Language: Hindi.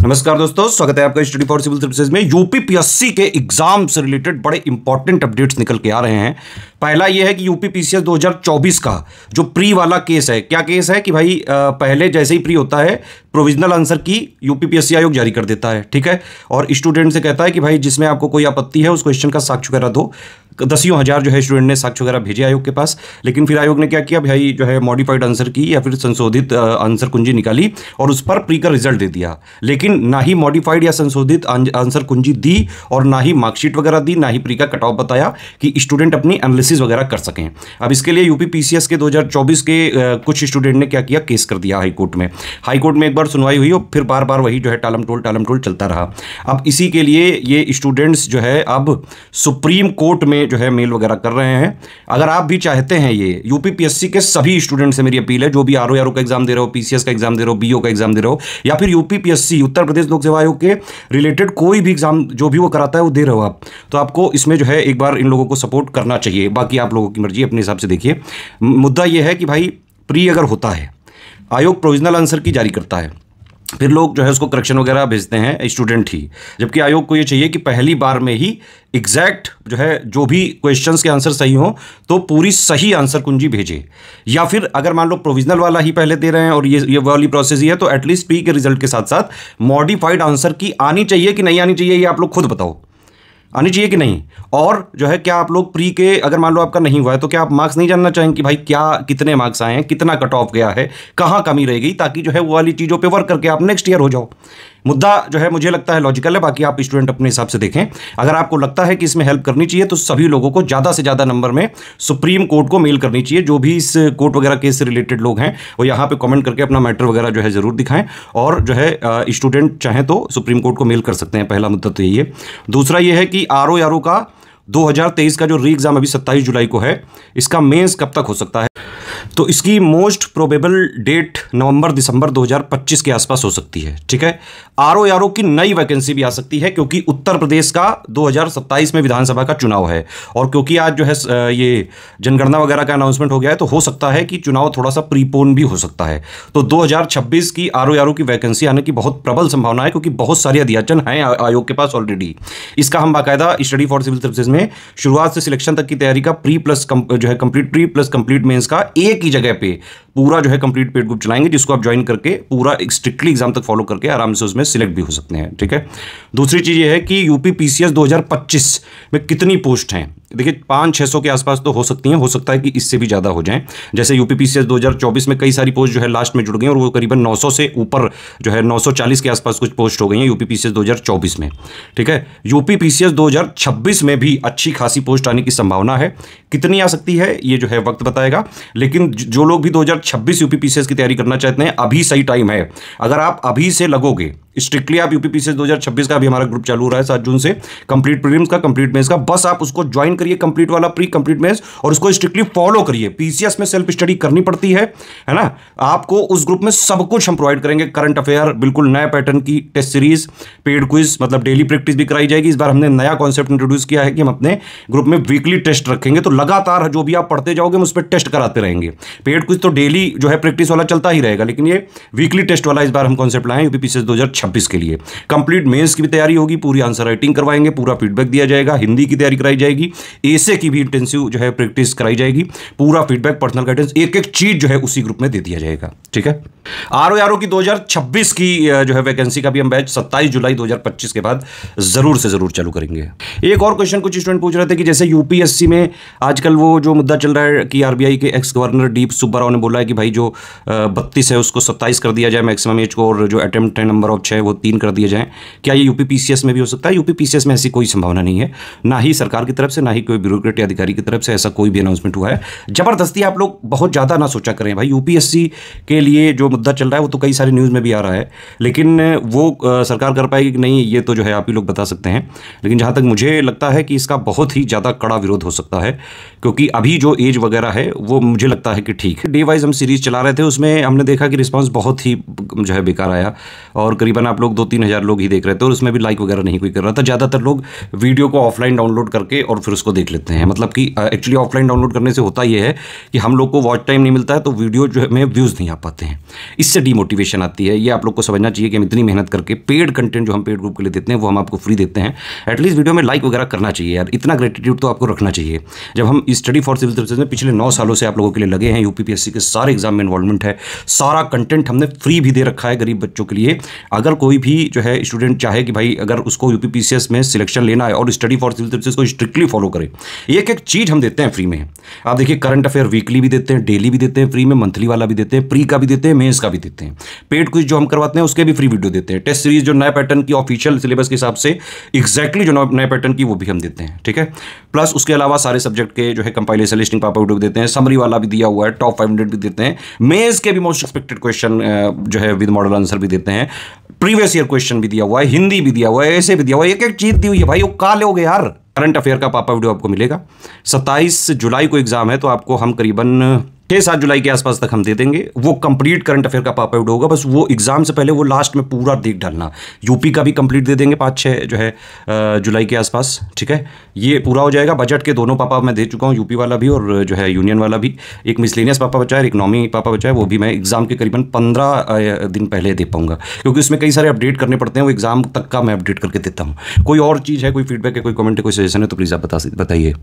नमस्कार दोस्तों, स्वागत है आपका स्टडी फॉर सिविल सर्विसेज में। यूपीपीएससी के एग्जाम से रिलेटेड बड़े इंपॉर्टेंट अपडेट्स निकल के आ रहे हैं। पहला यह है कि यूपीपीसीएस 2024 का जो प्री वाला केस है, क्या केस है कि भाई पहले जैसे ही प्री होता है प्रोविजनल आंसर की यूपीपीएससी आयोग जारी कर देता है, ठीक है। और स्टूडेंट से कहता है कि भाई जिसमें आपको कोई आपत्ति है उस क्वेश्चन का साक्ष्य वगैरह दो। दसियों हजार जो है स्टूडेंट ने साक्ष्य वगैरह भेजे आयोग के पास, लेकिन फिर आयोग ने क्या किया भाई, जो है मॉडिफाइड आंसर की या फिर संशोधित आंसर कुंजी निकाली और उस पर प्री का रिजल्ट दे दिया। लेकिन ना ही मॉडिफाइड या संशोधित आंसर कुंजी दी और ना ही मार्कशीट वगैरह दी, ना ही प्री का कट ऑफ बताया कि स्टूडेंट अपनी एनालिसिस वगैरह कर सकें। अब इसके लिए यूपीपीसीएस के 2024 के कुछ स्टूडेंट ने क्या किया, केस कर दिया हाईकोर्ट में। हाईकोर्ट में एक बार सुनवाई हुई और फिर बार बार वही जो है टालम टोल चलता रहा। अब इसी के लिए ये स्टूडेंट्स जो है अब सुप्रीम कोर्ट में जो है मेल वगैरह कर रहे हैं। अगर आप भी चाहते हैं, ये यूपीपीएससी के सभी स्टूडेंट से मेरी अपील है, जो भी आरओ का एग्जाम दे रहे हो, पीसीएस का एग्जाम दे रहे हो, बीओ का एग्जाम दे रहे हो, या फिर यूपीपीएससी उत्तर प्रदेश लोक सेवा आयोग के रिलेटेड कोई भी एग्जाम जो भी वो कराता है वो दे रहे हो आप, तो आपको इसमें जो है एक बार इन लोगों को सपोर्ट करना चाहिए। बाकी आप लोगों की मर्जी, अपने हिसाब से देखिए। मुद्दा यह है कि भाई प्री अगर होता है, आयोग प्रोविजनल आंसर की जारी करता है, फिर लोग जो है उसको करेक्शन वगैरह भेजते हैं स्टूडेंट ही, जबकि आयोग को ये चाहिए कि पहली बार में ही एग्जैक्ट जो है जो भी क्वेश्चंस के आंसर सही हो तो पूरी सही आंसर कुंजी भेजे। या फिर अगर मान लो प्रोविजनल वाला ही पहले दे रहे हैं और ये वाली प्रोसेस ही है, तो एटलीस्ट प्री के रिजल्ट के साथ साथ मॉडिफाइड आंसर की आनी चाहिए कि नहीं आनी चाहिए, ये आप लोग खुद बताओ, आनी चाहिए कि नहीं। और जो है क्या आप लोग प्री के अगर मान लो आपका नहीं हुआ है तो क्या आप मार्क्स नहीं जानना चाहेंगे कि भाई क्या कितने मार्क्स आए हैं, कितना कट ऑफ गया है, कहाँ कमी रह गई, ताकि जो है वो वाली चीज़ों पे वर्क करके आप नेक्स्ट ईयर हो जाओ। मुद्दा जो है मुझे लगता है लॉजिकल है, बाकी आप स्टूडेंट अपने हिसाब से देखें। अगर आपको लगता है कि इसमें हेल्प करनी चाहिए तो सभी लोगों को ज़्यादा से ज़्यादा नंबर में सुप्रीम कोर्ट को मेल करनी चाहिए। जो भी इस कोर्ट वगैरह केस से रिलेटेड लोग हैं वो यहाँ पे कमेंट करके अपना मैटर वगैरह जो है ज़रूर दिखाएं, और जो है स्टूडेंट चाहें तो सुप्रीम कोर्ट को मेल कर सकते हैं। पहला मुद्दा तो यही है। दूसरा ये है कि आरओ का 2023 का जो री एग्जाम अभी 27 जुलाई को है, इसका मेंस कब तक हो सकता है, तो इसकी मोस्ट प्रोबेबल डेट नवंबर दिसंबर 2025 के आसपास हो सकती है, ठीक है। आरओ की नई वैकेंसी भी आ सकती है क्योंकि उत्तर प्रदेश का 2027 में विधानसभा का चुनाव है, और क्योंकि आज जो है ये जनगणना वगैरह का अनाउंसमेंट हो गया है, तो हो सकता है कि चुनाव थोड़ा सा प्रीपोन भी हो सकता है। तो 2026 की आरओ की वैकेंसी आने की बहुत प्रबल संभावना है, क्योंकि बहुत सारी अध्याचन हैं आयोग के पास ऑलरेडी। इसका हम बाकायदा स्टडी फॉर सिविल सर्विसेज में शुरुआत से सिलेक्शन तक की तैयारी का प्री प्लस कंप्लीट मेंस का एक ही जगह पे पूरा जो है कंप्लीट पेड ग्रुप चलाएंगे, जिसको आप ज्वाइन करके पूरा स्ट्रिक्टली एग्जाम तक फॉलो करके आराम से उसमें सिलेक्ट भी हो सकते हैं, ठीक है। दूसरी चीज ये है कि यूपीपीसीएस 2025 में कितनी पोस्ट हैं। देखिए 500-600 के आसपास तो हो सकती हैं, हो सकता है कि इससे भी ज़्यादा हो जाएं। जैसे यूपीपीसीएस 2024 में कई सारी पोस्ट जो है लास्ट में जुड़ गई और वो करीबन 900 से ऊपर जो है 940 के आसपास कुछ पोस्ट हो गई हैं यूपीपीसीएस 2024 में, ठीक है। यूपीपीसीएस 2026 में भी अच्छी खासी पोस्ट आने की संभावना है। कितनी आ सकती है ये जो है वक्त बताएगा, लेकिन जो लोग भी 2026 यूपीपीसीएस की तैयारी करना चाहते हैं, अभी सही टाइम है। अगर आप अभी से लगोगे स्ट्रिक्टली, आप यूपीपीसीएस 2026 का भी हमारा ग्रुप चालू हो रहा है 7 जून से, कंप्लीट प्रीलिम्स का, कंप्लीट मेंस का, बस आप उसको ज्वाइन करिए, कंप्लीट वाला प्री कंप्लीट मेंस, और उसको स्ट्रिक्टली फॉलो करिए। पीसीएस में सेल्फ स्टडी करनी पड़ती है ना। आपको उस ग्रुप में सब कुछ हम प्रोवाइड करेंगे, करंट अफेयर, बिल्कुल नए पैटर्न की टेस्ट सीरीज, पेड क्विज, मतलब डेली प्रैक्टिस भी कराई जाएगी। इस बार हमने नया कॉन्सेप्ट इंट्रोड्यूस किया है कि हम अपने ग्रुप में वीकली टेस्ट रखेंगे, तो लगातार जो भी आप पढ़ते जाओगे हम उस पर टेस्ट कराते रहेंगे। पेड क्विज तो डेली जो है प्रैक्टिस वाला चलता ही रहेगा, लेकिन ये वीकली टेस्ट वाला इस बार हम कॉन्सेप्ट लाए हैं यूपीपीसीएस 2026 के लिए। कंप्लीट मेंस की भी तैयारी होगी, पूरी आंसर राइटिंग करवाएंगे, पूरा फीडबैक दिया जाएगा, हिंदी की तैयारी कराई जाएगी, एसे की भी इंटेंसिव जो है प्रैक्टिस कराई जाएगी, पूरा फीडबैक, पर्सनल गाइडेंस, एक एक चीज जो है उसी ग्रुप में दे दिया जाएगा, ठीक है। आरओ की 2026 की जो है वैकेंसी का भी हम बैच 27 जुलाई 2025 के बाद जरूर से जरूर चालू करेंगे। एक और क्वेश्चन कुछ स्टूडेंट पूछ रहे थे कि जैसे यूपीएससी में आजकल वो जो मुद्दा चल रहा है कि आरबीआई के x governor D Subba Rao ने बोला है कि भाई जो 32 है उसको 27 कर दिया जाए मैक्सिमम एज को, और जो अटेम्प्ट है नंबर ऑफ 6 वो 3 कर दिए जाए। क्या ये यूपीपीसीएस में भी हो सकता है? यूपीपीसीएस में ऐसी कोई संभावना नहीं है, ना ही सरकार की तरफ से, ना ही कोई ब्यूरोक्रेट या अधिकारी की तरफ से ऐसा कोई भी अनाउंसमेंट हुआ है। जबरदस्ती आप लोग बहुत ज़्यादा ना सोचा करें भाई। यूपीएससी के लिए जो मुद्दा चल रहा है वो तो कई सारी न्यूज़ में भी आ रहा है, लेकिन वो सरकार कर पाएगी कि नहीं, ये तो जो है आप ही लोग बता सकते हैं। लेकिन जहाँ तक मुझे लगता है कि इसका बहुत ही ज़्यादा कड़ा विरोध हो सकता है, क्योंकि अभी जो एज वगैरह है वो मुझे लगता है कि ठीक है। डे वाइज हम सीरीज चला रहे थे, उसमें हमने देखा कि रिस्पॉन्स बहुत ही जो है बेकार आया, और करीबन करीबन आप लोग 2-3 हज़ार लोग ही देख रहे थे और उसमें भी लाइक वगैरह नहीं कोई कर रहा था। ज़्यादातर लोग वीडियो को ऑफलाइन डाउनलोड करके और फिर उसको देख लेते हैं। मतलब कि एक्चुअली ऑफलाइन डाउनलोड करने से होता ये है कि हम लोग को वॉच टाइम नहीं मिलता है, तो वीडियो जो है में व्यूज़ नहीं आ पाते हैं, इससे डीमोटिवेशन आती है। ये आप लोग को समझना चाहिए कि हम इतनी मेहनत करके पेड कंटेंट जो हम पेड ग्रुप के लिए देते हैं वो हम आपको फ्री देते हैं। एटलीस्ट वीडियो में लाइक वगैरह करना चाहिए यार, इतना ग्रेटिट्यूड तो आपको रखना चाहिए। जब हम स्टडी फॉर सिविल सर्विसेज में पिछले 9 सालों से आप लोगों के लिए लगे हैं, यूपीपीएससी के सारे एग्जाम में इन्वॉल्वमेंट है, सारा कंटेंट हमने फ्री भी दे रखा है गरीब बच्चों के लिए। अगर कोई भी जो है स्टूडेंट चाहे कि भाई अगर उसको यूपीपीसीएस में सिलेक्शन लेना है और स्टडी फॉर सिविल सर्विसेज को स्ट्रिक्टली फॉलो करे, एक एक चीज़ हम देते हैं फ्री में। आप देखिए करंट अफेयर वीकली भी देते हैं, डेली भी देते हैं फ्री में, मंथली वाला भी देते हैं, प्री का भी देते हैं, मेंस का भी देते हैं। पेड क्विज जो हम करवाते हैं उसके भी फ्री वीडियो देते हैं। टेस्ट सीरीज जो नए पैटर्न की ऑफिशियल सिलेबस के हिसाब से एग्जैक्टली जो नए पैटर्न की वो भी हम देते हैं, ठीक है। प्लस उसके अलावा सारे सब्जेक्ट के जो है कंपाइलेशन लिस्टिंग पापा वीडियो भी देते हैं, समरी वाला भी दिया हुआ है, टॉप 500 भी देते हैं, मेंस के भी मोस्ट एक्सपेक्टेड क्वेश्चन जो है विद मॉडल आंसर भी देते हैं, प्रीवियस ईयर क्वेश्चन भी दिया हुआ है, हिंदी भी दिया हुआ है, ऐसे भी दिया हुआ है, एक एक चीज दी हुई है भाई। वो कहाँ लोगे यार। करंट अफेयर का पापा वीडियो आपको मिलेगा। 27 जुलाई को एग्जाम है, तो आपको हम करीबन 6-7 जुलाई के आसपास तक हम दे देंगे। वो कंप्लीट करंट अफेयर का पापा वीडियो होगा, बस वो एग्जाम से पहले वो लास्ट में पूरा देख डालना। यूपी का भी कंप्लीट दे देंगे 5-6 जो है जुलाई के आसपास, ठीक है। ये पूरा हो जाएगा। बजट के दोनों पापा मैं दे चुका हूँ, यूपी वाला भी और जो है यूनियन वाला भी। एक मिसलेनियस पापा बचा है, एक इकोनॉमी पापा बचा है, वो भी मैं एग्जाम के करीबन 15 दिन पहले दे पाऊंगा, क्योंकि उसमें कई सारे अपडेट करने पड़ते हैं, वो एग्जाम तक का मैं अपडेट करके देता हूँ। कोई और चीज़ है, कोई फीडबैक है, कोई कमेंट है, कोई सजेशन है तो प्लीज़ आप बताइए।